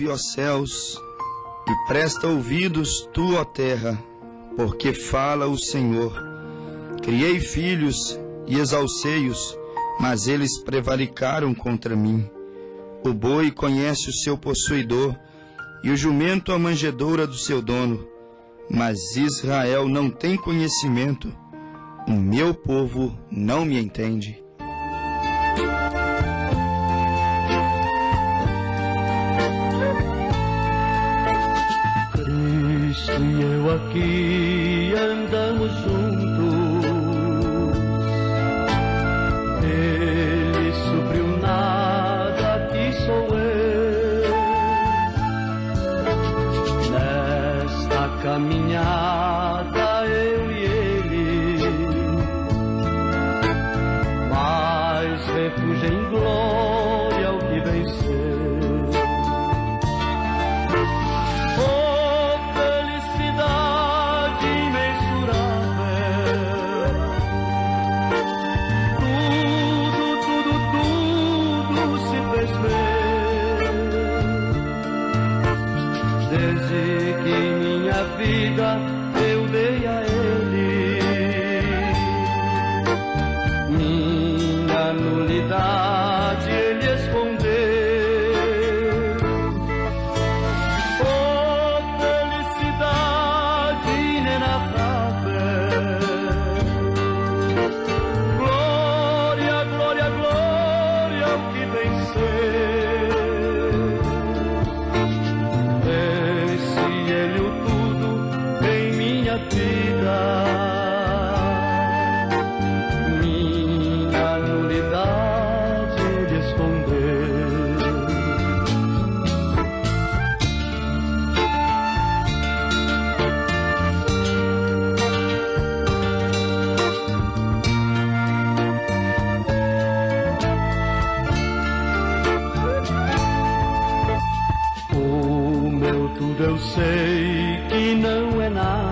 ó céus, e presta ouvidos tu, ó terra, porque fala o Senhor. Criei filhos e exalcei-os, mas eles prevaricaram contra mim. O boi conhece o seu possuidor, e o jumento a manjedoura do seu dono. Mas Israel não tem conhecimento, o meu povo não me entende. Cristo e eu aqui andamos juntos. Ele supriu nada, aqui sou eu. Nesta caminhada eu e ele, mas refúgio em glória ao que venceu. Desde que minha vida eu dei a Ele, minha nulidade Ele escondeu. Oh, felicidade inenarrável, glória, glória, glória ao que venceu. Ele o tudo em minha vida, minha nulidade Ele escondeu. O meu tudo eu sei que não é nada.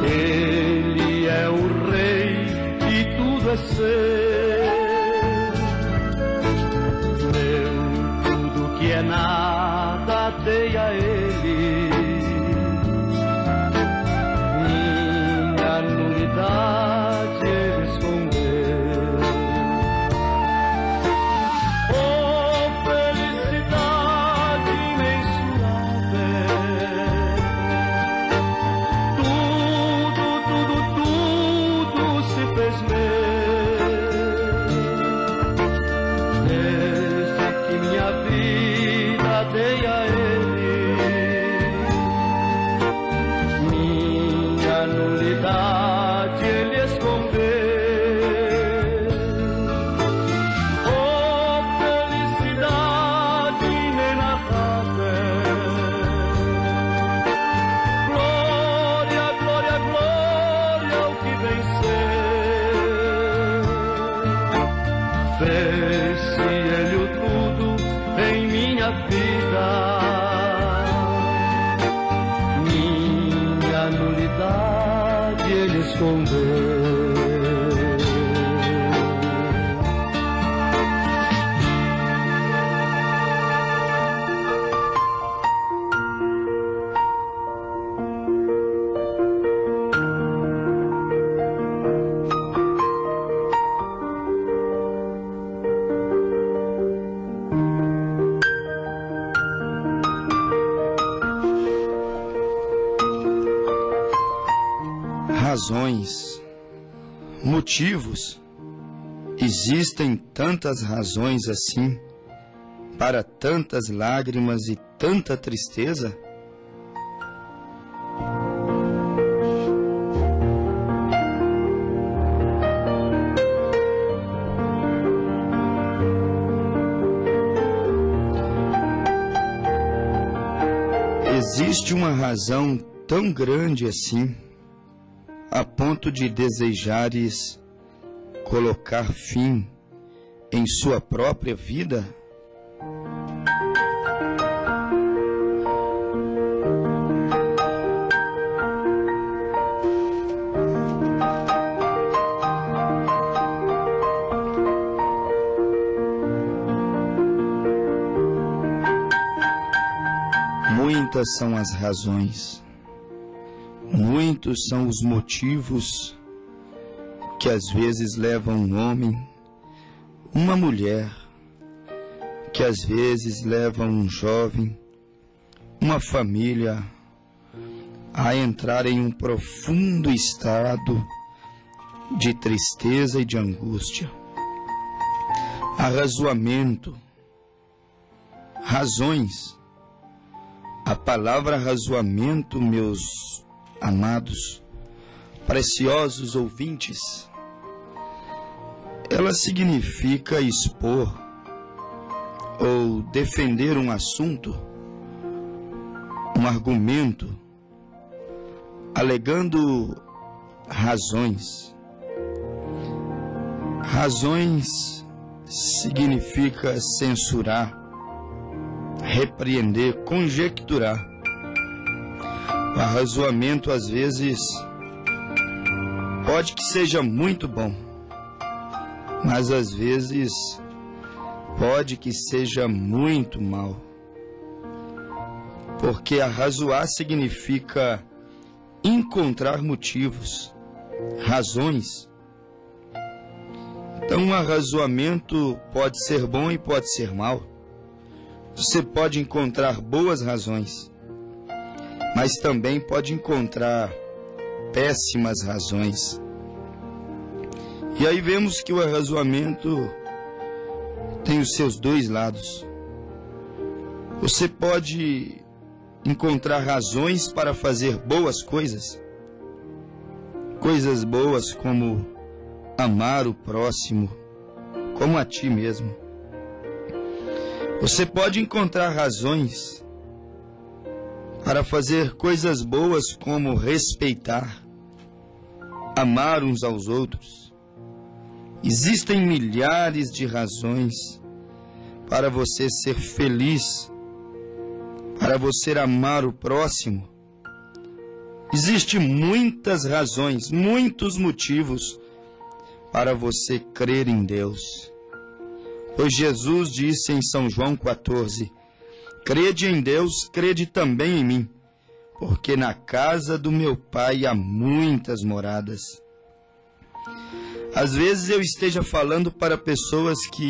Ele é o Rei e tudo é seu. Meu tudo que é nada dei a Ele, minha nulidade Ele escondeu. Dei a Ele, minha nulidade Ele escondeu. Oh, felicidade inenarrável, glória, glória, glória ao que venceu. Fez-se Ele o tudo em minha vida, minha nulidade Ele escondeu. Razões, motivos. Existem tantas razões assim, para tantas lágrimas e tanta tristeza? Existe uma razão tão grande assim, a ponto de desejares colocar fim em sua própria vida? Muitas são as razões, muitos são os motivos que às vezes levam um homem, uma mulher, que às vezes levam um jovem, uma família a entrar em um profundo estado de tristeza e de angústia. Arrazoamento, razões. A palavra razoamento, meus amados, preciosos ouvintes, ela significa expor ou defender um assunto, um argumento, alegando razões. Razões significa censurar, repreender, conjecturar. O arrazoamento às vezes pode que seja muito bom, mas às vezes pode que seja muito mal. Porque arrazoar significa encontrar motivos, razões. Então, um arrazoamento pode ser bom e pode ser mal. Você pode encontrar boas razões, mas também pode encontrar péssimas razões. E aí vemos que o arrazoamento tem os seus dois lados. Você pode encontrar razões para fazer boas coisas. Coisas boas como amar o próximo, como a ti mesmo. Você pode encontrar razões para fazer coisas boas como respeitar, amar uns aos outros. Existem milhares de razões para você ser feliz, para você amar o próximo. Existem muitas razões, muitos motivos para você crer em Deus. Pois Jesus disse em São João 14, crede em Deus, crede também em mim, porque na casa do meu Pai há muitas moradas. Às vezes eu esteja falando para pessoas que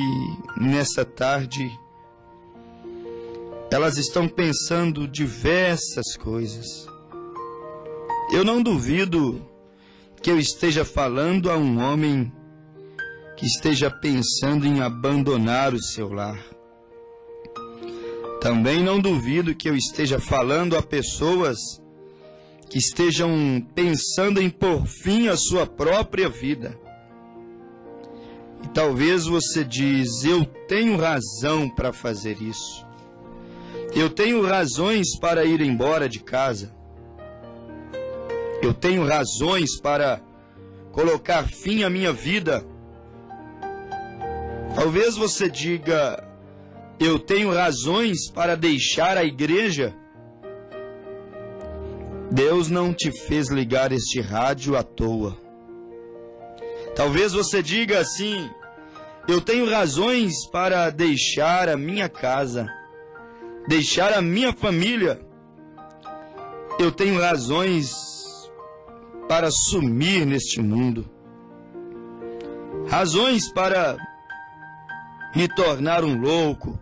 nessa tarde elas estão pensando diversas coisas. Eu não duvido que eu esteja falando a um homem que esteja pensando em abandonar o seu lar. Também não duvido que eu esteja falando a pessoas que estejam pensando em pôr fim à sua própria vida. E talvez você diz, eu tenho razão para fazer isso. Eu tenho razões para ir embora de casa. Eu tenho razões para colocar fim à minha vida. Talvez você diga, eu tenho razões para deixar a igreja. Deus não te fez ligar este rádio à toa. Talvez você diga assim, eu tenho razões para deixar a minha casa, deixar a minha família. Eu tenho razões para sumir neste mundo. Razões para me tornar um louco,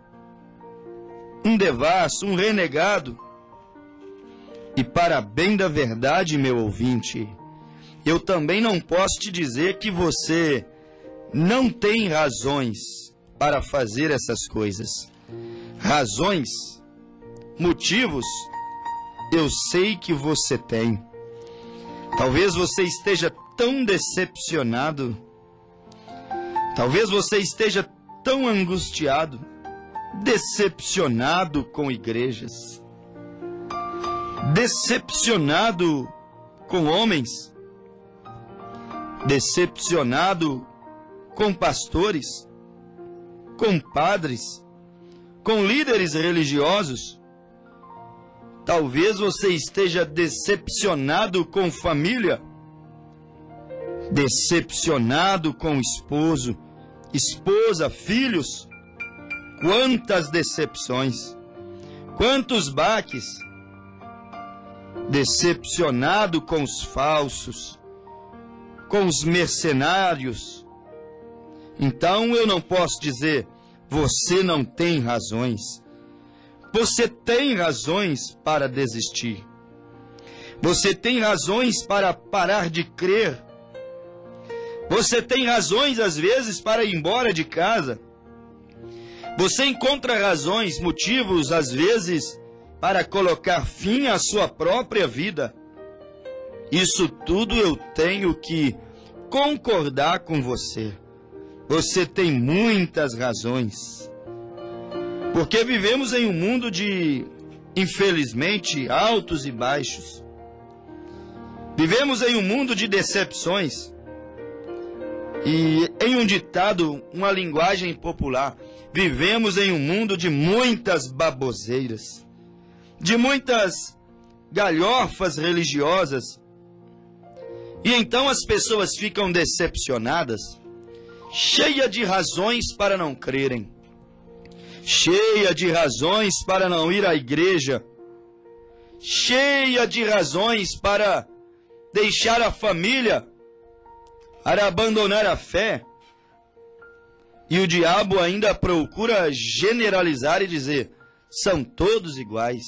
um devasso, um renegado. E para bem da verdade, meu ouvinte, eu também não posso te dizer que você não tem razões para fazer essas coisas. Razões, motivos, eu sei que você tem. Talvez você esteja tão decepcionado, talvez você esteja tão angustiado, decepcionado com igrejas, decepcionado com homens, decepcionado com pastores, com padres, com líderes religiosos. Talvez você esteja decepcionado com família, decepcionado com esposo, esposa, filhos. Quantas decepções, Quantos baques, decepcionado com os falsos, com os mercenários. Então eu não posso dizer, você não tem razões. Você tem razões para desistir. Você tem razões para parar de crer. Você tem razões, às vezes, para ir embora de casa. Você encontra razões, motivos, às vezes, para colocar fim à sua própria vida. Isso tudo eu tenho que concordar com você. Você tem muitas razões. Porque vivemos em um mundo de, infelizmente, altos e baixos. Vivemos em um mundo de decepções. E em um ditado, uma linguagem popular, vivemos em um mundo de muitas baboseiras, de muitas galhofas religiosas. E então as pessoas ficam decepcionadas, cheias de razões para não crerem, cheia de razões para não ir à igreja, cheia de razões para deixar a família, para abandonar a fé. E o diabo ainda procura generalizar e dizer, são todos iguais.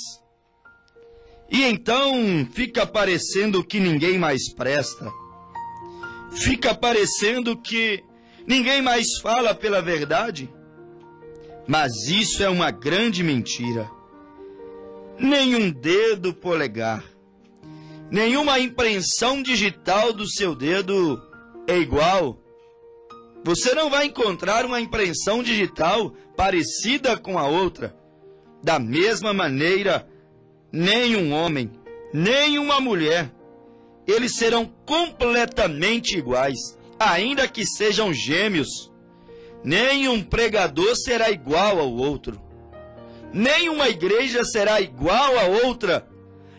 E então fica parecendo que ninguém mais presta. Fica parecendo que ninguém mais fala pela verdade. Mas isso é uma grande mentira. Nenhum dedo polegar, nenhuma impressão digital do seu dedo é igual. Você não vai encontrar uma impressão digital parecida com a outra. Da mesma maneira, nem um homem, nem uma mulher, eles serão completamente iguais, ainda que sejam gêmeos. Nenhum pregador será igual ao outro. Nenhuma igreja será igual a outra,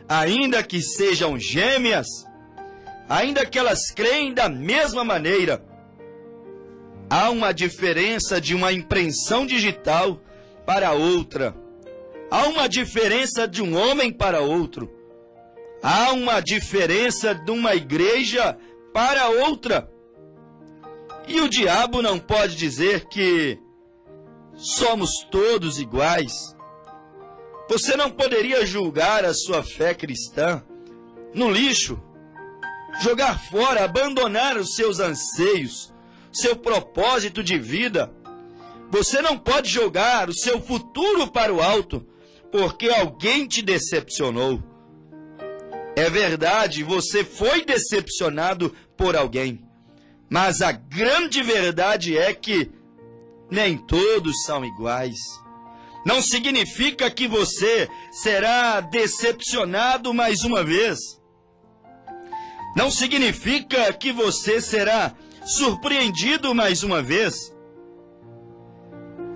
ainda que sejam gêmeas, ainda que elas creem da mesma maneira. Há uma diferença de uma impressão digital para outra. Há uma diferença de um homem para outro. Há uma diferença de uma igreja para outra. E o diabo não pode dizer que somos todos iguais. Você não poderia julgar a sua fé cristã no lixo, jogar fora, abandonar os seus anseios, seu propósito de vida. Você não pode jogar o seu futuro para o alto, porque alguém te decepcionou. É verdade, você foi decepcionado por alguém, mas a grande verdade é que nem todos são iguais. Não significa que você será decepcionado mais uma vez. Não significa que você será surpreendido mais uma vez.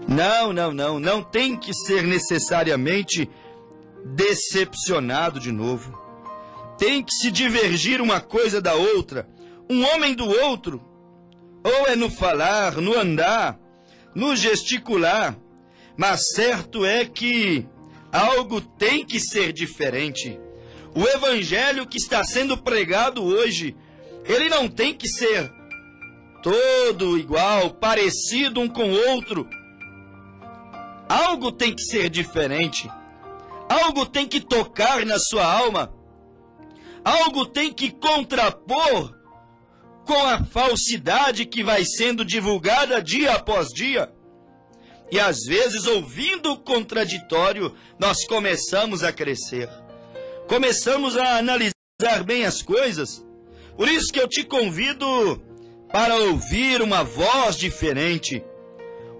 Não tem que ser necessariamente decepcionado de novo. Tem que se divergir uma coisa da outra, um homem do outro. Ou é no falar, no andar, no gesticular. Mas certo é que algo tem que ser diferente. O evangelho que está sendo pregado hoje, ele não tem que ser todo igual, parecido um com o outro. Algo tem que ser diferente. Algo tem que tocar na sua alma. Algo tem que contrapor com a falsidade que vai sendo divulgada dia após dia. E às vezes, ouvindo o contraditório, nós começamos a crescer. Começamos a analisar bem as coisas. Por isso que eu te convido para ouvir uma voz diferente,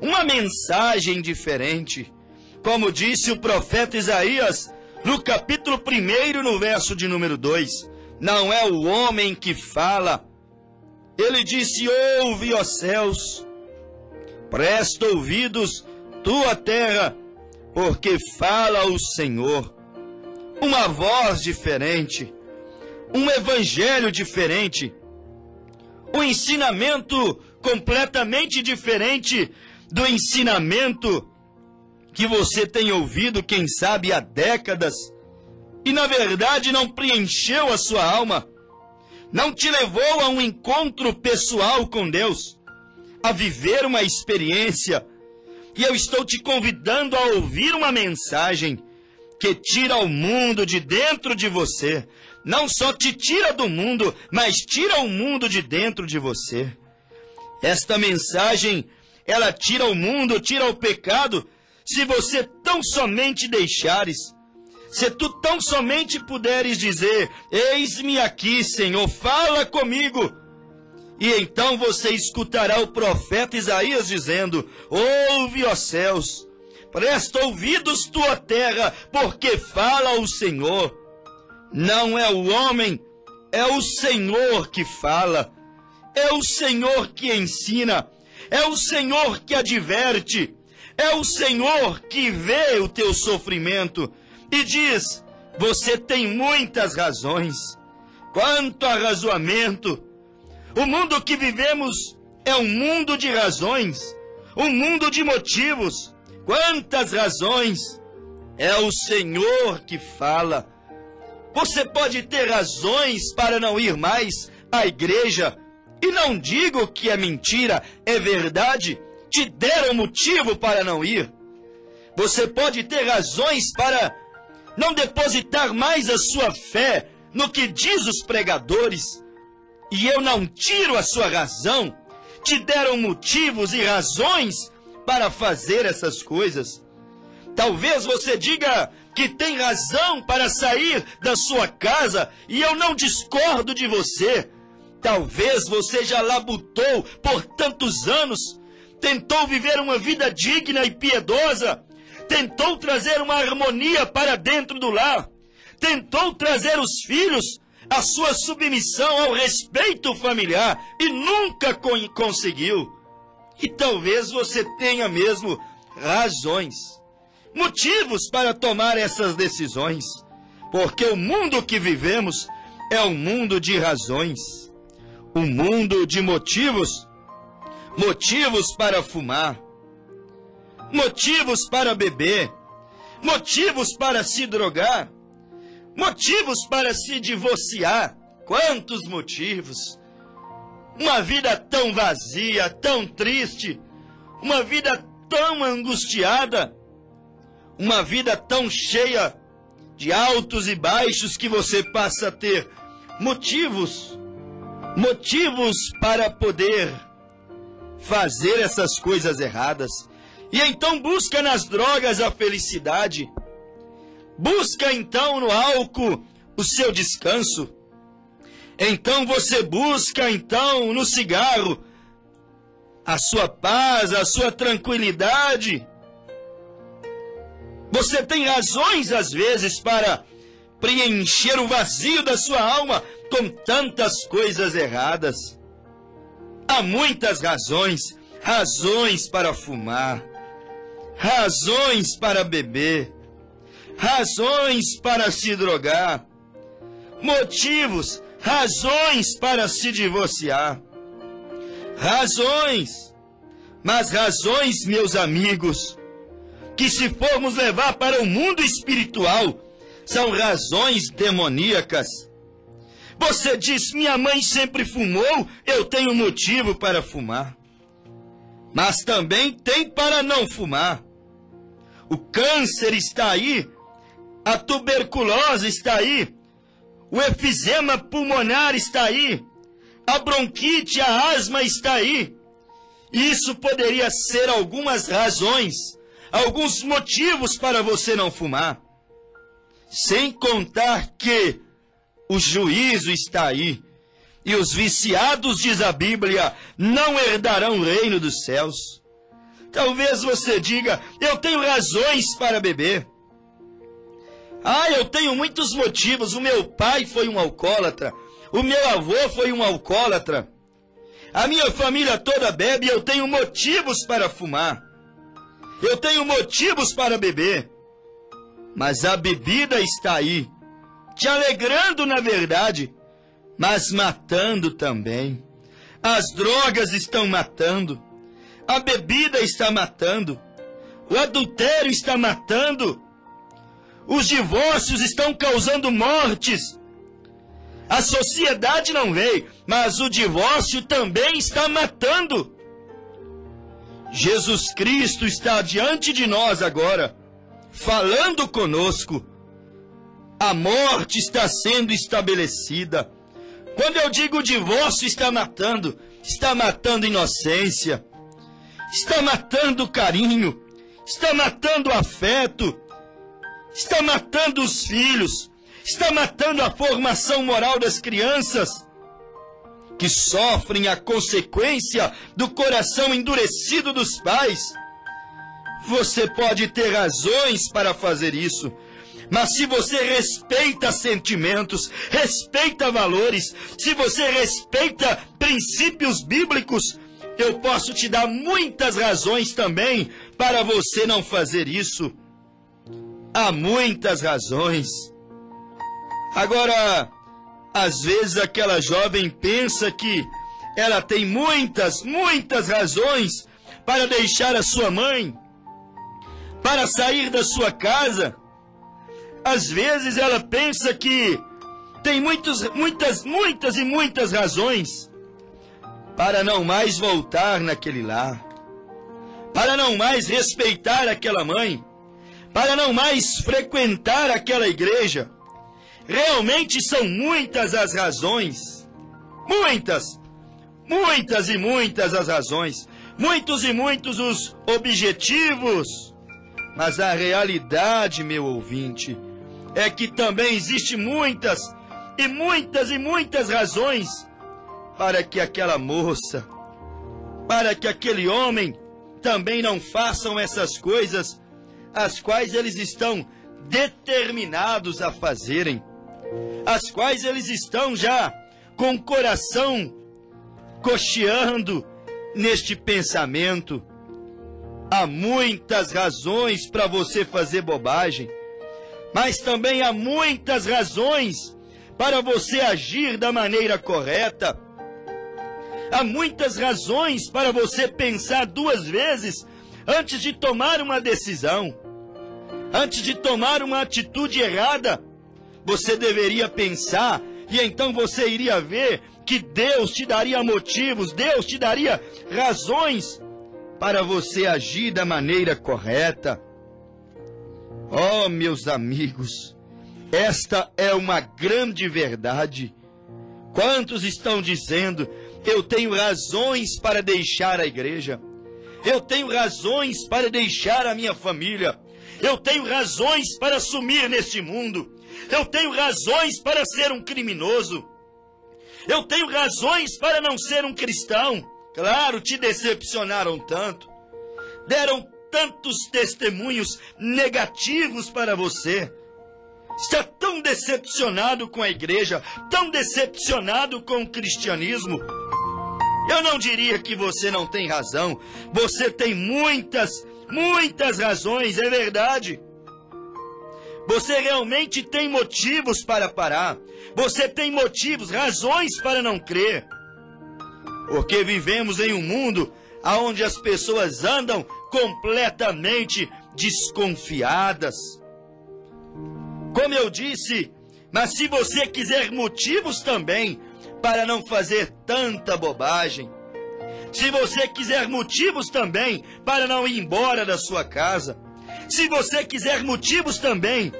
uma mensagem diferente. Como disse o profeta Isaías, no capítulo 1, no verso de número 2, não é o homem que fala. Ele disse, ouve, ó céus, presta ouvidos, tua terra, porque fala o Senhor. Uma voz diferente, um evangelho diferente, um ensinamento completamente diferente do ensinamento que você tem ouvido, quem sabe, há décadas, e na verdade não preencheu a sua alma, não te levou a um encontro pessoal com Deus, a viver uma experiência. E eu estou te convidando a ouvir uma mensagem que tira o mundo de dentro de você. Não só te tira do mundo, mas tira o mundo de dentro de você. Esta mensagem, ela tira o mundo, tira o pecado, se você tão somente deixares. Se tu tão somente puderes dizer: eis-me aqui, Senhor, fala comigo. E então você escutará o profeta Isaías dizendo: ouve, ó céus, presta ouvidos tua terra, porque fala o Senhor. Não é o homem, é o Senhor que fala. É o Senhor que ensina. É o Senhor que adverte. É o Senhor que vê o teu sofrimento e diz: você tem muitas razões. Quanto arrazoamento! O mundo que vivemos é um mundo de razões, um mundo de motivos. Quantas razões! É o Senhor que fala. Você pode ter razões para não ir mais à igreja, e não digo que é mentira, é verdade. Te deram motivo para não ir. Você pode ter razões para não depositar mais a sua fé no que diz os pregadores, e eu não tiro a sua razão. Te deram motivos e razões para fazer essas coisas. Talvez você diga que tem razão para sair da sua casa, e eu não discordo de você. Talvez você já labutou por tantos anos, tentou viver uma vida digna e piedosa, tentou trazer uma harmonia para dentro do lar, tentou trazer os filhos à sua submissão ao respeito familiar e nunca conseguiu. E talvez você tenha mesmo razões, motivos para tomar essas decisões, porque o mundo que vivemos é um mundo de razões, um mundo de motivos. Motivos para fumar, motivos para beber, motivos para se drogar, motivos para se divorciar. Quantos motivos! Uma vida tão vazia, tão triste, uma vida tão angustiada, uma vida tão cheia de altos e baixos que você passa a ter motivos para poder fazer essas coisas erradas. E então busca nas drogas a felicidade. Busca então no álcool o seu descanso. Então você busca então no cigarro a sua paz, a sua tranquilidade. Você tem razões às vezes para preencher o vazio da sua alma com tantas coisas erradas. Há muitas razões, razões para fumar, razões para beber, razões para se drogar, motivos, razões para se divorciar, razões, mas razões, meus amigos, que se formos levar para o mundo espiritual, são razões demoníacas. Você diz: minha mãe sempre fumou, eu tenho motivo para fumar. Mas também tem para não fumar. O câncer está aí, a tuberculose está aí, o efizema pulmonar está aí, a bronquite, a asma está aí. Isso poderia ser algumas razões, alguns motivos para você não fumar. Sem contar que o juízo está aí. E os viciados, diz a Bíblia, não herdarão o reino dos céus. Talvez você diga: eu tenho razões para beber. Eu tenho muitos motivos. O meu pai foi um alcoólatra. O meu avô foi um alcoólatra. A minha família toda bebe e eu tenho motivos para fumar. Eu tenho motivos para beber. Mas a bebida está aí, te alegrando na verdade, mas matando também. As drogas estão matando, a bebida está matando, O adultério está matando. Os divórcios estão causando mortes. A sociedade não veio, mas o divórcio também está matando. Jesus Cristo está diante de nós agora, falando conosco. A morte está sendo estabelecida. Quando eu digo divórcio está matando inocência, está matando carinho, está matando afeto, está matando os filhos, está matando a formação moral das crianças, que sofrem a consequência do coração endurecido dos pais. Você pode ter razões para fazer isso, mas se você respeita sentimentos, respeita valores, se você respeita princípios bíblicos, eu posso te dar muitas razões também para você não fazer isso. Há muitas razões. Agora, às vezes aquela jovem pensa que ela tem muitas razões para deixar a sua mãe, para sair da sua casa. Às vezes ela pensa que tem muitas razões para não mais voltar naquele lar, para não mais respeitar aquela mãe, para não mais frequentar aquela igreja. Realmente são muitas as razões, muitas as razões, muitos os objetivos, mas a realidade, meu ouvinte, é que também existe muitas razões para que aquela moça, para que aquele homem também não façam essas coisas as quais eles estão determinados a fazerem, as quais eles estão já com o coração cocheando neste pensamento. Há muitas razões para você fazer bobagem, mas também há muitas razões para você agir da maneira correta. Há muitas razões para você pensar duas vezes antes de tomar uma decisão. Antes de tomar uma atitude errada, você deveria pensar, e então você iria ver que Deus te daria motivos, Deus te daria razões para você agir da maneira correta. Oh, meus amigos, esta é uma grande verdade. Quantos estão dizendo: eu tenho razões para deixar a igreja, eu tenho razões para deixar a minha família, eu tenho razões para sumir neste mundo, eu tenho razões para ser um criminoso, eu tenho razões para não ser um cristão. Claro, te decepcionaram tanto, deram tantos testemunhos negativos para você, está tão decepcionado com a igreja, tão decepcionado com o cristianismo. Eu não diria que você não tem razão, você tem muitas razões, é verdade. Você realmente tem motivos para parar, você tem motivos, razões para não crer, porque vivemos em um mundo onde as pessoas andam completamente desconfiadas. Como eu disse, mas se você quiser motivos também para não fazer tanta bobagem, se você quiser motivos também para não ir embora da sua casa, se você quiser motivos também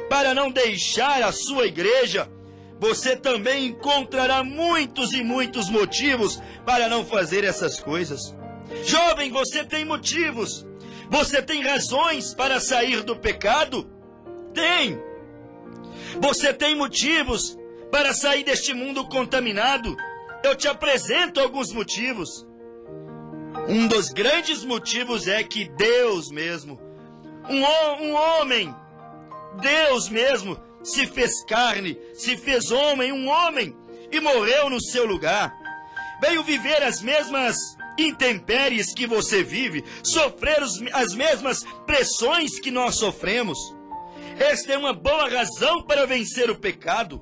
para não deixar a sua igreja, você também encontrará muitos motivos para não fazer essas coisas. Jovem, você tem motivos, você tem razões para sair do pecado? Tem! Você tem motivos para sair deste mundo contaminado? Eu te apresento alguns motivos. Um dos grandes motivos é que Deus mesmo, um homem, Deus mesmo, se fez carne, se fez homem, um homem, e morreu no seu lugar. Veio viver as mesmas intempéries que você vive, sofrer as mesmas pressões que nós sofremos. Esta é uma boa razão para vencer o pecado.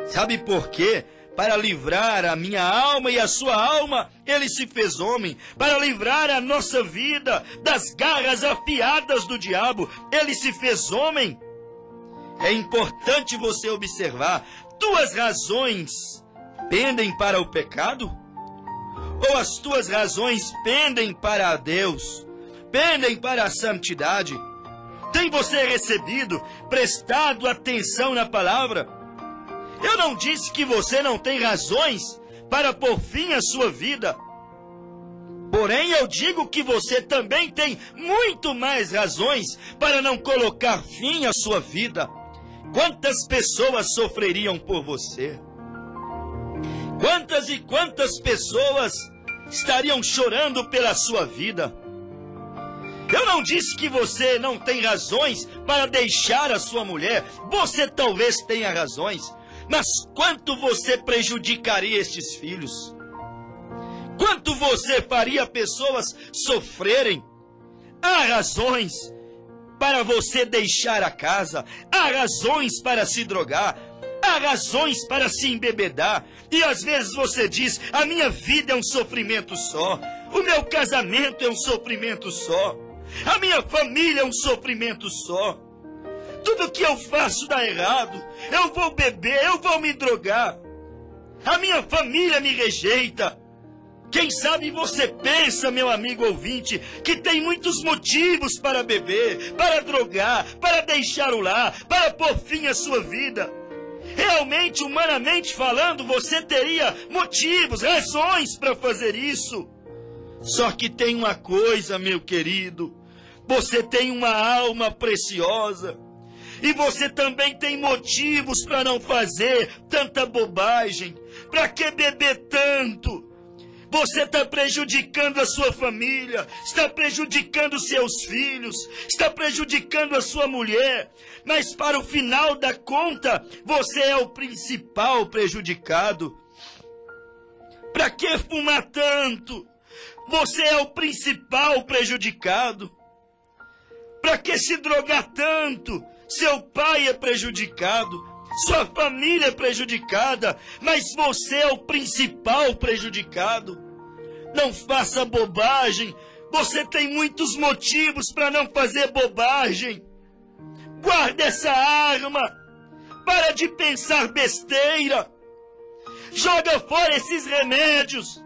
Sabe por quê? para livrar a minha alma e a sua alma, ele se fez homem. Para livrar a nossa vida das garras afiadas do diabo, ele se fez homem. É importante você observar, tuas razões pendem para o pecado? Ou as tuas razões pendem para Deus? Pendem para a santidade? Tem você recebido, prestado atenção na palavra? Eu não disse que você não tem razões para pôr fim à sua vida. Porém, eu digo que você também tem muito mais razões para não colocar fim à sua vida. Quantas pessoas sofreriam por você? Quantas e quantas pessoas estariam chorando pela sua vida? Eu não disse que você não tem razões para deixar a sua mulher. Você talvez tenha razões. Mas quanto você prejudicaria estes filhos? Quanto você faria pessoas sofrerem? Há razões para você deixar a casa. Há razões para se drogar. Há razões para se embebedar. E às vezes você diz, a minha vida é um sofrimento só. O meu casamento é um sofrimento só. A minha família é um sofrimento só. Tudo que eu faço dá errado. Eu vou beber, eu vou me drogar. A minha família me rejeita. Quem sabe você pensa, meu amigo ouvinte, que tem muitos motivos para beber, para drogar, para deixar o lar, para pôr fim à sua vida. Realmente, humanamente falando, você teria motivos, razões para fazer isso. Só que tem uma coisa, meu querido. Você tem uma alma preciosa. E você também tem motivos para não fazer tanta bobagem. Para que beber tanto? Você está prejudicando a sua família, está prejudicando seus filhos, está prejudicando a sua mulher. Mas para o final da conta, você é o principal prejudicado. Para que fumar tanto? Você é o principal prejudicado. Para que se drogar tanto? Seu pai é prejudicado, sua família é prejudicada, mas você é o principal prejudicado. Não faça bobagem, você tem muitos motivos para não fazer bobagem. Guarda essa arma, para de pensar besteira. Joga fora esses remédios,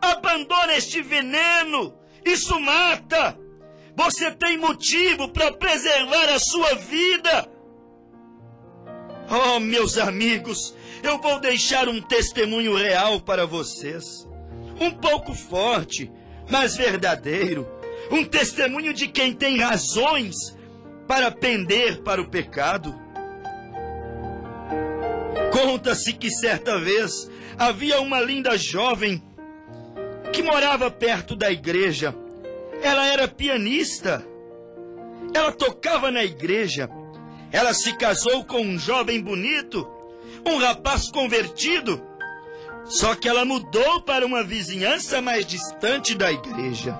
abandona este veneno, isso mata. Você tem motivo para preservar a sua vida. Oh, meus amigos, eu vou deixar um testemunho real para vocês. Um pouco forte, mas verdadeiro. Um testemunho de quem tem razões para pender para o pecado. Conta-se que certa vez havia uma linda jovem que morava perto da igreja. Ela era pianista. Ela tocava na igreja. Ela se casou com um jovem bonito, um rapaz convertido. Só que ela mudou para uma vizinhança mais distante da igreja.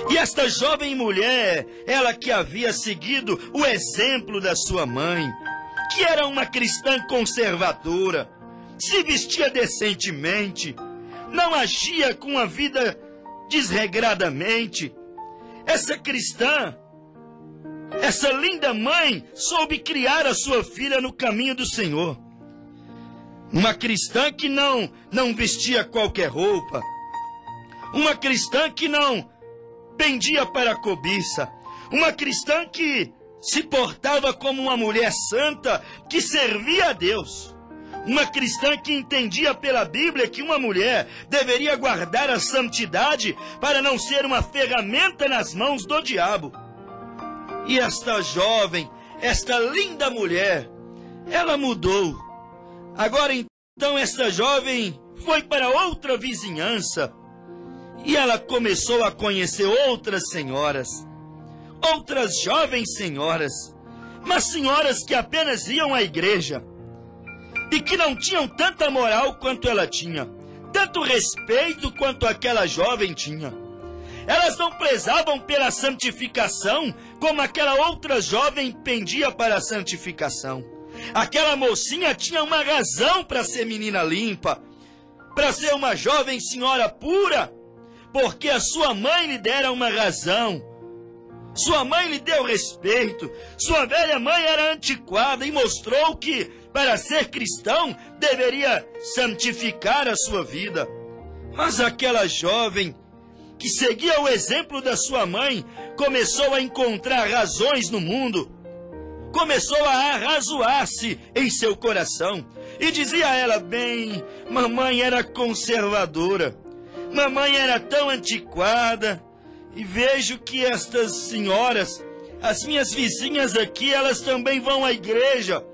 E esta jovem mulher, ela que havia seguido o exemplo da sua mãe, que era uma cristã conservadora, se vestia decentemente, não agia com a vida desregradamente. Essa cristã, essa linda mãe, soube criar a sua filha no caminho do Senhor. Uma cristã que não vestia qualquer roupa. Uma cristã que não pendia para a cobiça. Uma cristã que se portava como uma mulher santa que servia a Deus. Uma cristã que entendia pela Bíblia que uma mulher deveria guardar a santidade para não ser uma ferramenta nas mãos do diabo. E esta jovem, esta linda mulher, ela mudou. Agora então esta jovem foi para outra vizinhança e ela começou a conhecer outras senhoras, outras jovens senhoras, mas senhoras que apenas iam à igreja e que não tinham tanta moral quanto ela tinha, tanto respeito quanto aquela jovem tinha. Elas não prezavam pela santificação como aquela outra jovem pendia para a santificação. Aquela mocinha tinha uma razão para ser menina limpa, para ser uma jovem senhora pura, porque a sua mãe lhe dera uma razão. Sua mãe lhe deu respeito. Sua velha mãe era antiquada e mostrou que, para ser cristão, deveria santificar a sua vida. Mas aquela jovem, que seguia o exemplo da sua mãe, começou a encontrar razões no mundo. Começou a arrazoar-se em seu coração. E dizia a ela: bem, mamãe era conservadora. Mamãe era tão antiquada. E vejo que estas senhoras, as minhas vizinhas aqui, elas também vão à igreja.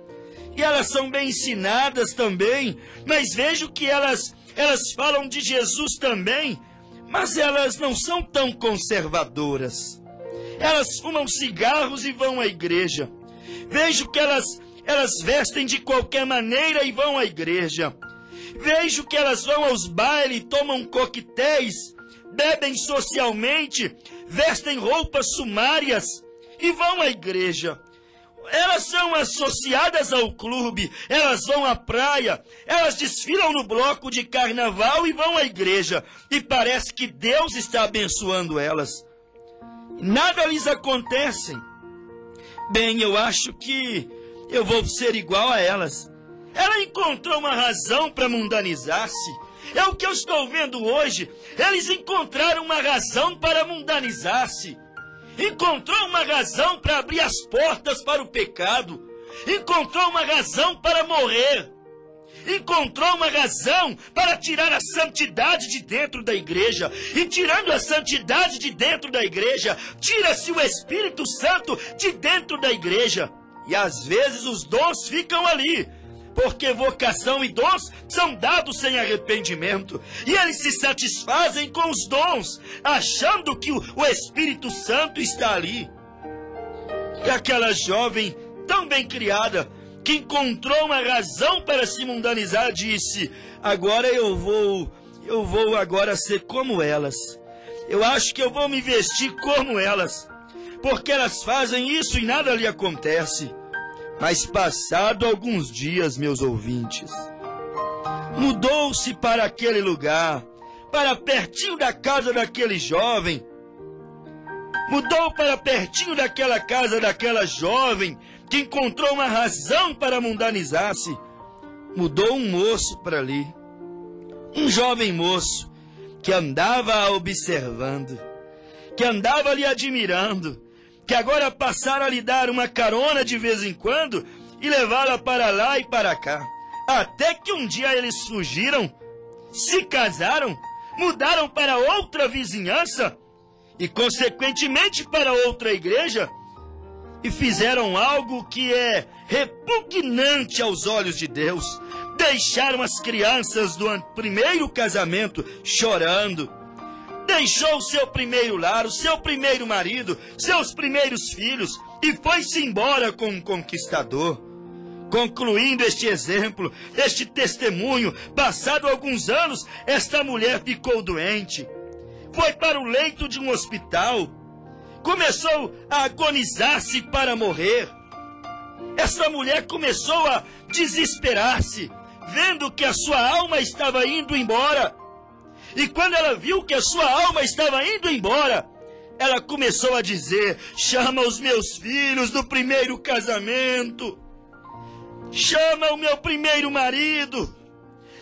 E elas são bem ensinadas também. Mas vejo que elas falam de Jesus também. Mas elas não são tão conservadoras. Elas fumam cigarros e vão à igreja. Vejo que elas vestem de qualquer maneira e vão à igreja. Vejo que elas vão aos bailes, tomam coquetéis, bebem socialmente, vestem roupas sumárias e vão à igreja. Elas são associadas ao clube, elas vão à praia, elas desfilam no bloco de carnaval e vão à igreja. E parece que Deus está abençoando elas. Nada lhes acontece. Bem, eu acho que eu vou ser igual a elas. Ela encontrou uma razão para mundanizar-se. É o que eu estou vendo hoje. Eles encontraram uma razão para mundanizar-se. Encontrou uma razão para abrir as portas para o pecado. Encontrou uma razão para morrer. Encontrou uma razão para tirar a santidade de dentro da igreja. E tirando a santidade de dentro da igreja, tira-se o Espírito Santo de dentro da igreja. E às vezes os dons ficam ali, porque vocação e dons são dados sem arrependimento. E eles se satisfazem com os dons, achando que o Espírito Santo está ali. E aquela jovem tão bem criada, que encontrou uma razão para se mundanizar, disse: agora eu vou agora ser como elas. Eu acho que eu vou me vestir como elas, porque elas fazem isso e nada lhe acontece. Mas passado alguns dias, meus ouvintes, mudou-se para aquele lugar, para pertinho da casa daquele jovem. Mudou para pertinho daquela casa daquela jovem, que encontrou uma razão para mundanizar-se. Mudou um moço para ali, um jovem moço, que andava observando, que andava lhe admirando, que agora passaram a lhe dar uma carona de vez em quando e levá-la para lá e para cá. Até que um dia eles fugiram, se casaram, mudaram para outra vizinhança e, consequentemente, para outra igreja, e fizeram algo que é repugnante aos olhos de Deus. Deixaram as crianças do primeiro casamento chorando. Deixou o seu primeiro lar, o seu primeiro marido, seus primeiros filhos, e foi-se embora com um conquistador. Concluindo este exemplo, este testemunho, passado alguns anos, esta mulher ficou doente. Foi para o leito de um hospital. Começou a agonizar-se para morrer. Essa mulher começou a desesperar-se, vendo que a sua alma estava indo embora. E quando ela viu que a sua alma estava indo embora, ela começou a dizer: chama os meus filhos do primeiro casamento, chama o meu primeiro marido,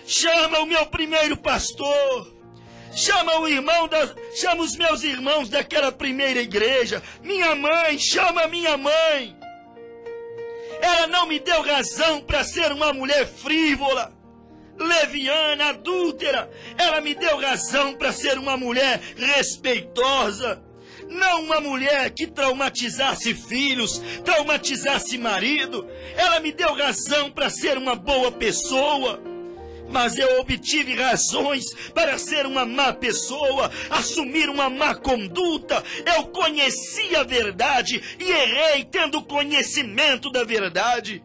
chama o meu primeiro pastor, chama os meus irmãos daquela primeira igreja, minha mãe, chama minha mãe. Ela não me deu razão para ser uma mulher frívola, leviana, adúltera. Ela me deu razão para ser uma mulher respeitosa, não uma mulher que traumatizasse filhos, traumatizasse marido. Ela me deu razão para ser uma boa pessoa, mas eu obtive razões para ser uma má pessoa, assumir uma má conduta. Eu conheci a verdade e errei tendo conhecimento da verdade.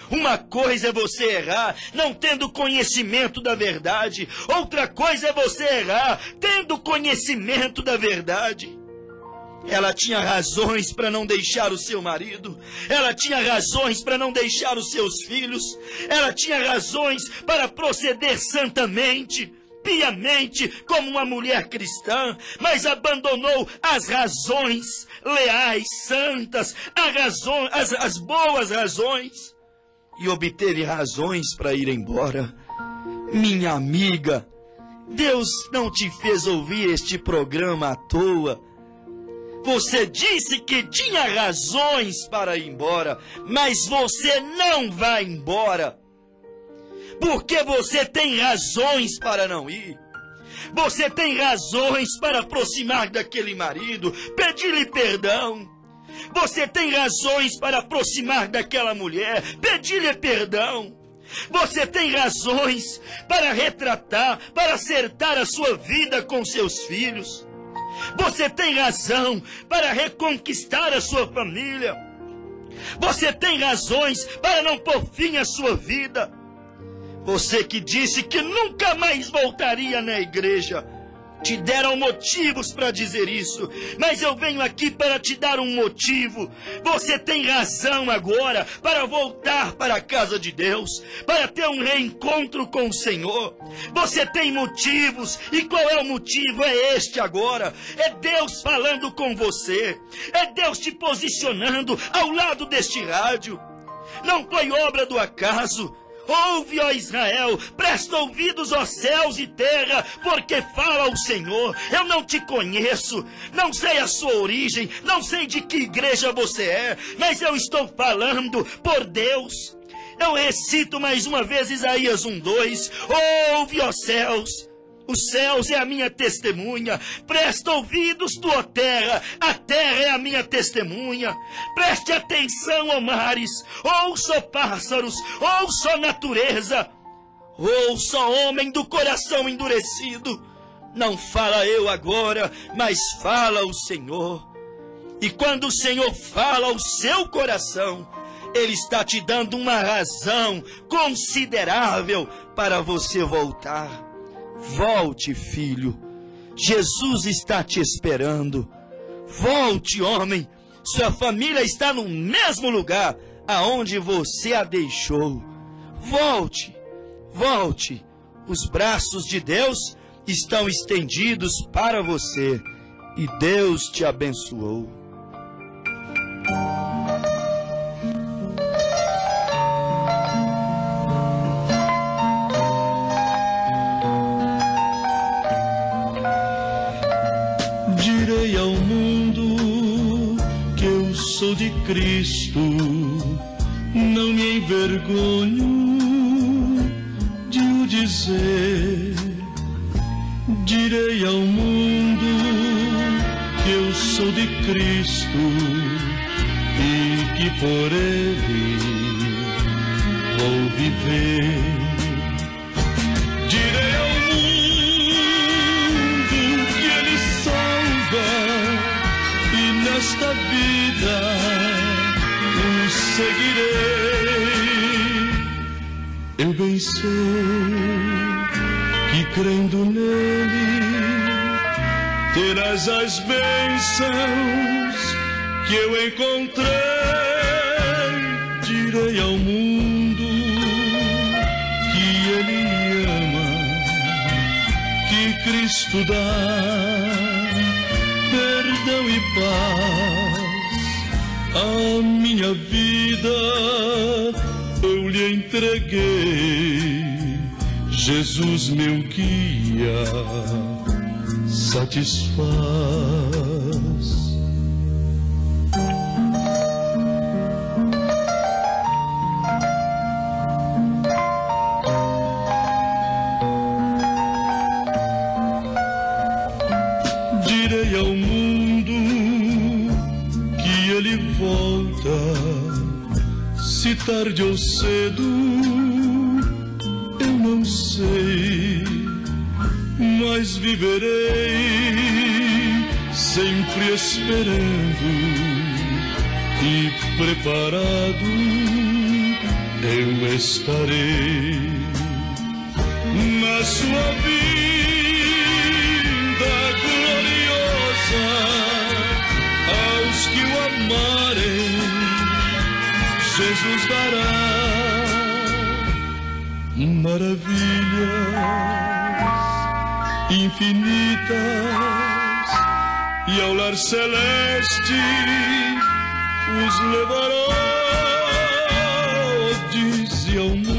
Uma coisa é você errar não tendo conhecimento da verdade. Outra coisa é você errar tendo conhecimento da verdade. Ela tinha razões para não deixar o seu marido. Ela tinha razões para não deixar os seus filhos. Ela tinha razões para proceder santamente, piamente, como uma mulher cristã, mas abandonou as razões leais, santas, as boas razões, e obteve razões para ir embora. Minha amiga, Deus não te fez ouvir este programa à toa. Você disse que tinha razões para ir embora, mas você não vai embora, porque você tem razões para não ir. Você tem razões para aproximar daquele marido, pedir-lhe perdão. Você tem razões para aproximar daquela mulher, pedir-lhe perdão. Você tem razões para retratar, para acertar a sua vida com seus filhos. Você tem razão para reconquistar a sua família. Você tem razões para não pôr fim à sua vida. Você que disse que nunca mais voltaria na igreja, te deram motivos para dizer isso, mas eu venho aqui para te dar um motivo. Você tem razão agora para voltar para a casa de Deus, para ter um reencontro com o Senhor. Você tem motivos, e qual é o motivo? É este agora. É Deus falando com você, é Deus te posicionando ao lado deste rádio. Não foi obra do acaso. Ouve, ó Israel, presta ouvidos, ó céus e terra, porque fala o Senhor. Eu não te conheço, não sei a sua origem, não sei de que igreja você é, mas eu estou falando por Deus. Eu recito mais uma vez Isaías 1:2. Ouve, ó céus, os céus é a minha testemunha. Presta ouvidos, tu, ó terra, a terra é a minha testemunha. Preste atenção, ó mares, ouça, ó pássaros, ouça, ó natureza. Ouça, ó homem do coração endurecido. Não fala eu agora, mas fala o Senhor. E quando o Senhor fala ao seu coração, Ele está te dando uma razão considerável para você voltar. Volte, filho. Jesus está te esperando. Volte, homem. Sua família está no mesmo lugar aonde você a deixou. Volte, volte. Os braços de Deus estão estendidos para você. E Deus te abençoou. Direi ao mundo que eu sou de Cristo, não me envergonho de o dizer. Direi ao mundo que eu sou de Cristo e que por Ele vou viver. Direi ao e nesta vida o seguirei. Eu bem sei que crendo nele terás as bênçãos que eu encontrei. Direi ao mundo que ele ama, que Cristo dá perdão e paz. A minha vida eu lhe entreguei. Jesus, meu guia, satisfaz. Direi ao mundo que ele volta, se tarde ou cedo, eu não sei, mas viverei sempre esperando e preparado eu estarei na sua vida gloriosa. os dará maravilhas infinitas, e ao lar celeste os levará, dizia o mundo.